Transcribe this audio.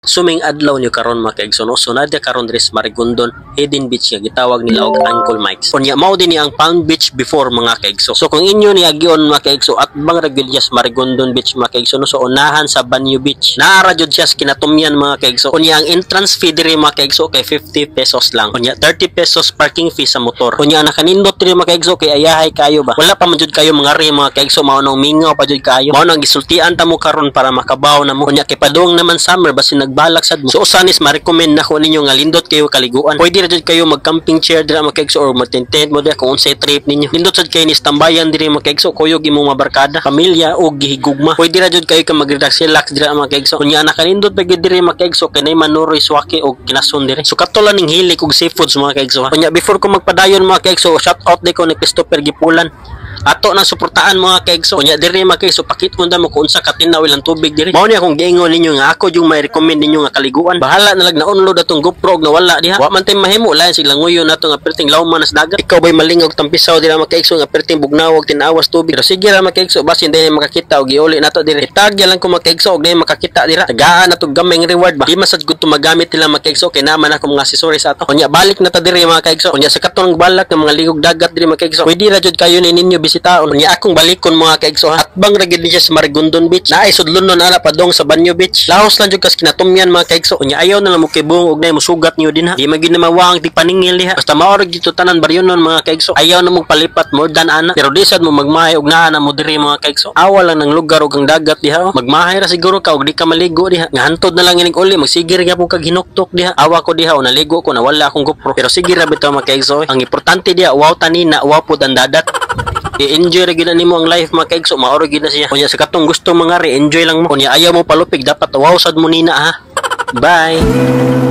Suming adlaw niyo karon mga kaigsoon, so nadya karon diri sa Marigondon Hidden Beach nga gitawag nila og Uncle Mike's. Unya mao din ni ang Palm Beach before mga kaigsoon. So kung inyo ni agion mga kaigsoon at bang Regulyas Marigondon Beach mga kaigsoon, so unahan sa Banyo Beach. Naara jud siya sa kinatumyan mga kaigsoon. Unya ang entrance fee diri mga kaigsoon kay 50 pesos lang. Unya 30 pesos parking fee sa motor. Unya nakanindot diri mga kaigsoon kay ayahay kayo ba. Wala pa man jud kayo mga ri mga kaigsoon, mao nang mingaw pa jud kayo. Mao nang gisultian ta mo karon para makabaw na mo. Unya kay padung naman summer basin balak sad mo. So usanis ma-recommend nako ninyo nga lindot kayo kaliguan. Pwede ra jud kayo mag-camping chair dira mga kaigso or mag-tent mo dira kung unsay trip ninyo. Lindot sad kayo ni tambayan diri mga kaigso, kuyog imong mabarkada, pamilya o gihigugma. Pwede ra jud kayo ka mag-relax dira mga kaigso. Unya na kanindot pag diri mga kaigso kanay manuroy swaki o kinason diri. So katulan ning hilig og seafoods mga kaigso. Unya before ko magpadayon mga kaigso, shout out di ko ni Christopher Gipulan. Ato nang suportaan mga kaigso. Unya diri mga kaigso, pakitun mo kung unsa katinaw ilang tubig diri. Mao ni akong giingon ninyo nga ako yung may recommend ninyo nga kaliguan. Bahala na lag na-unload atong GoPro na wala diha. Wa man tay mahimo lain siglang nguyon nato nga perting lawman nas dagat. Ikaw bay malingog tampisaw dira mga kaigso nga perting bugnawog tinawas tubig. Pero sige ra mga kaigso, basin dili makakita og giuli nato diri. Itagya lang ko mga kaigso og dili makakita dira. Tagaan nato gamay reward ba. Di masad gud to magamit nila mga kaigso kay naman ako mga accessories ato. Unya balik na ta diri mga kaigso. Unya sa katong balak ng mga ligog dagat diri mga kaigso. Pwede ra jud kayo ni ninyo bisitaon. Unya akong balikon mga kaigso. At bang ra gid siya sa Marigondon Beach. Naay sudlonon ana padong sa Banyo Beach. Lahos lang jud kas kinatumyan mga kaigso. Unya ayaw na lang mo kibung og nay musugat niyo din ha. Di magid na mawang di paningil diha. Basta maorog dito tanan baryonon mga kaigso. Ayaw na mo palipat more than ana. Pero di sad mo magmahay og naa na mo diri mga kaigso. Awa lang ng lugar og ang dagat diha. Magmahay ra siguro ka og di ka maligo diha. Nga hantod na lang ining uli magsigir gyapon kag hinuktok diha. Awa ko diha o naligo ko na wala akong GoPro. Pero sige ra bitaw mga kaigso. Ang importante diha wow tanina, wow pud ang dadat. I-enjoy ra gid nimo ang life mga kaigso, maoro gid na siya. Kunya sa katong gusto mga re, enjoy lang mo. Kunya ayaw mo palupig, dapat wow sad mo nina ha. Bye.